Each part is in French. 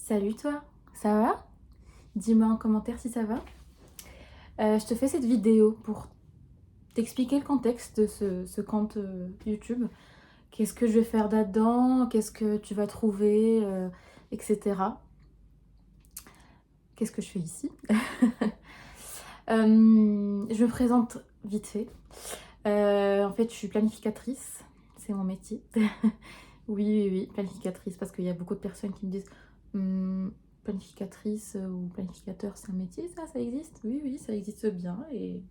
Salut toi, ça va? Dis-moi en commentaire si ça va. Je te fais cette vidéo pour t'expliquer le contexte de ce compte YouTube. Qu'est-ce que je vais faire là-dedans, qu'est-ce que tu vas trouver, etc. Qu'est-ce que je fais ici? Je me présente vite fait. En fait, je suis planificatrice, c'est mon métier. Oui, oui, oui, planificatrice, parce qu'il y a beaucoup de personnes qui me disent Hum, planificatrice ou planificateur, c'est un métier, ça existe? Oui, oui, ça existe bien. Et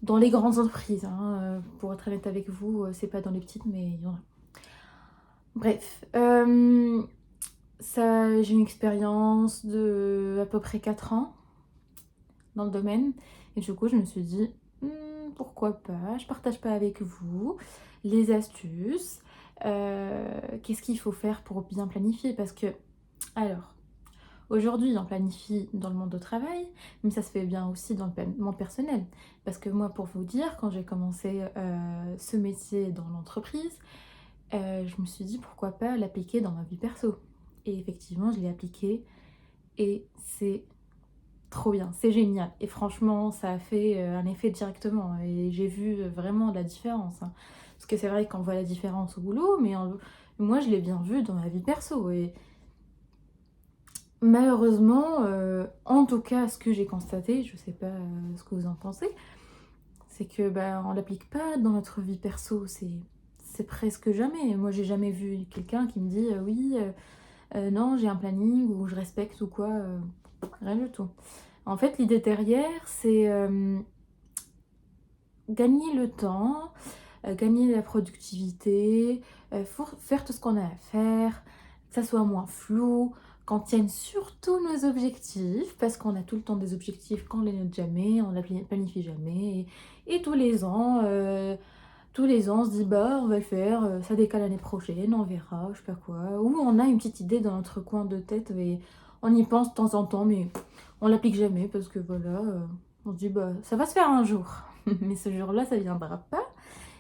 dans les grandes entreprises, hein, pour être honnête avec vous, c'est pas dans les petites, mais il y en a. Bref, ça, j'ai une expérience de à peu près 4 ans dans le domaine. Et du coup, je me suis dit, pourquoi pas, je partage pas avec vous les astuces. Qu'est-ce qu'il faut faire pour bien planifier? Parce que, alors, aujourd'hui, on planifie dans le monde du travail, mais ça se fait bien aussi dans le monde personnel. Parce que moi, pour vous dire, quand j'ai commencé ce métier dans l'entreprise, je me suis dit pourquoi pas l'appliquer dans ma vie perso. Et effectivement, je l'ai appliqué et c'est trop bien, c'est génial. Et franchement, ça a fait un effet directement. Et j'ai vu vraiment la différence, hein. Parce que c'est vrai qu'on voit la différence au boulot, mais moi, je l'ai bien vu dans ma vie perso. Et malheureusement, en tout cas, ce que j'ai constaté, je sais pas ce que vous en pensez, c'est que bah, on l'applique pas dans notre vie perso. C'est presque jamais. Moi, j'ai jamais vu quelqu'un qui me dit oui, non, j'ai un planning ou je respecte ou quoi. Rien du tout. En fait, l'idée derrière, c'est gagner le temps, gagner la productivité, faire tout ce qu'on a à faire, que ça soit moins flou, qu'on tienne surtout nos objectifs, parce qu'on a tout le temps des objectifs qu'on les note jamais, on ne planifie jamais, et tous les ans, on se dit bah on va le faire, ça décale l'année prochaine, on verra, je sais pas quoi, ou on a une petite idée dans notre coin de tête et on y pense de temps en temps, mais on l'applique jamais parce que voilà, on se dit bah ça va se faire un jour. Mais ce jour-là, ça viendra pas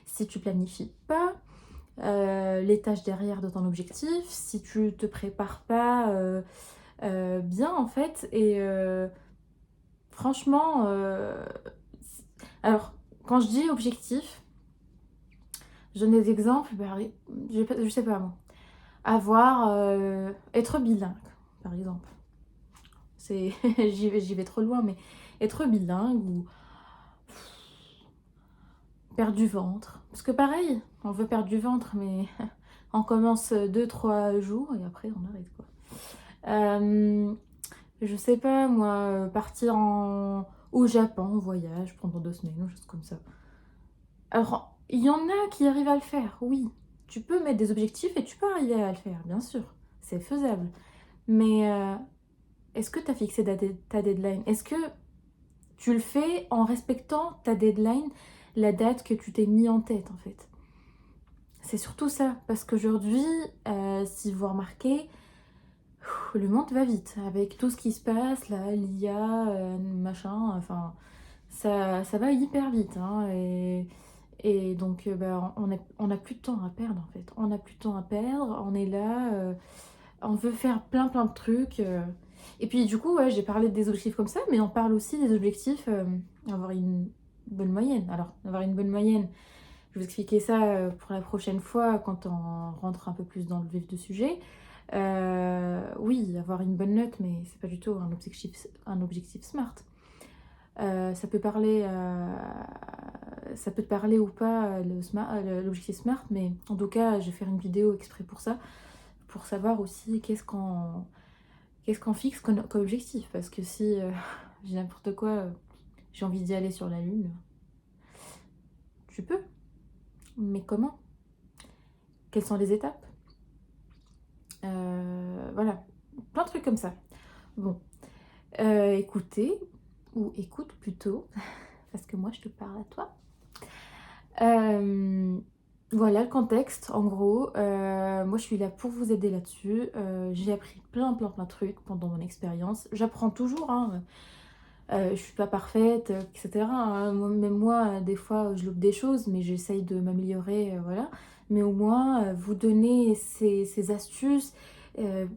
si tu planifies pas les tâches derrière de ton objectif, si tu te prépares pas bien en fait. Et franchement, alors quand je dis objectif, je donne des exemples, bah, je sais pas moi, être bilingue par exemple. C'est j'y vais trop loin, mais être bilingue ou perdre du ventre. Parce que pareil, on veut perdre du ventre, mais on commence 2 3 jours et après on arrête quoi. Je sais pas moi, partir au Japon en voyage pendant 2 semaines ou choses comme ça. Alors, il y en a qui arrivent à le faire, oui. Tu peux mettre des objectifs et tu peux arriver à le faire, bien sûr. C'est faisable. Mais est-ce que tu as fixé ta deadline? Est-ce que tu le fais en respectant ta deadline, la date que tu t'es mis en tête en fait? C'est surtout ça, parce qu'aujourd'hui, si vous remarquez, le monde va vite, avec tout ce qui se passe, là, l'IA, machin, enfin, ça va hyper vite, hein, et donc, bah, on a plus de temps à perdre, en fait. On n'a plus de temps à perdre, on est là, on veut faire plein plein de trucs. Et puis, du coup, ouais, j'ai parlé des objectifs comme ça, mais on parle aussi des objectifs, avoir une bonne moyenne. Alors, avoir une bonne moyenne, je vais vous expliquer ça pour la prochaine fois quand on rentre un peu plus dans le vif du sujet. Oui, avoir une bonne note, mais c'est pas du tout un objectif SMART. Ça peut parler, ça peut te parler ou pas l'objectif SMART, mais en tout cas, je vais faire une vidéo exprès pour ça, pour savoir aussi qu'est-ce qu'on fixe comme objectif. Parce que si j'ai n'importe quoi, j'ai envie d'y aller sur la Lune, tu peux, mais comment? Quelles sont les étapes? Voilà, plein de trucs comme ça. Bon, écoutez, ou écoute plutôt, parce que moi je te parle à toi. Voilà le contexte, en gros. Moi je suis là pour vous aider là-dessus. J'ai appris plein de trucs pendant mon expérience. J'apprends toujours, hein. Je suis pas parfaite, etc., hein. Même moi, des fois, je loupe des choses, mais j'essaye de m'améliorer, voilà. Mais au moins, vous donner ces astuces,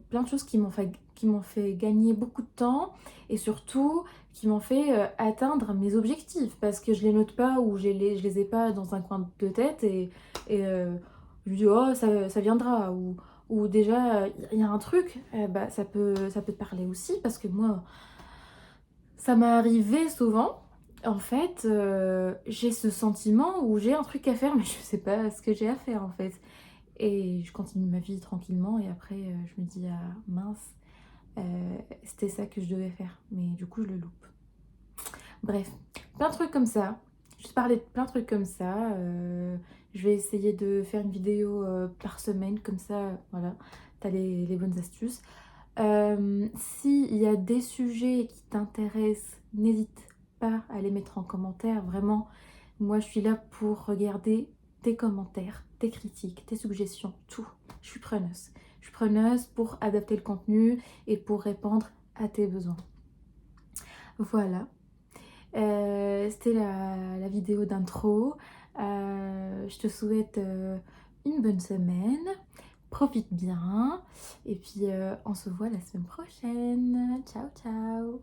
plein de choses qui m'ont fait gagner beaucoup de temps et surtout qui m'ont fait atteindre mes objectifs parce que je les note pas ou je les ai pas dans un coin de tête et je me dis oh ça viendra ou déjà il y a un truc, bah, ça peut te parler aussi parce que moi ça m'est arrivé souvent. En fait, j'ai ce sentiment où j'ai un truc à faire mais je sais pas ce que j'ai à faire en fait. Et je continue ma vie tranquillement et après je me dis ah mince, c'était ça que je devais faire. Mais du coup je le loupe. Bref, plein de trucs comme ça. Juste parler de plein de trucs comme ça. Je vais essayer de faire une vidéo par semaine, comme ça, voilà, t'as les bonnes astuces. S'il y a des sujets qui t'intéressent, n'hésite pas à les mettre en commentaire. Vraiment, moi je suis là pour regarder tes commentaires, tes critiques, tes suggestions, tout. Je suis preneuse. Je suis preneuse pour adapter le contenu et pour répondre à tes besoins. Voilà. C'était la vidéo d'intro. Je te souhaite une bonne semaine. Profite bien. Et puis on se voit la semaine prochaine. Ciao, ciao.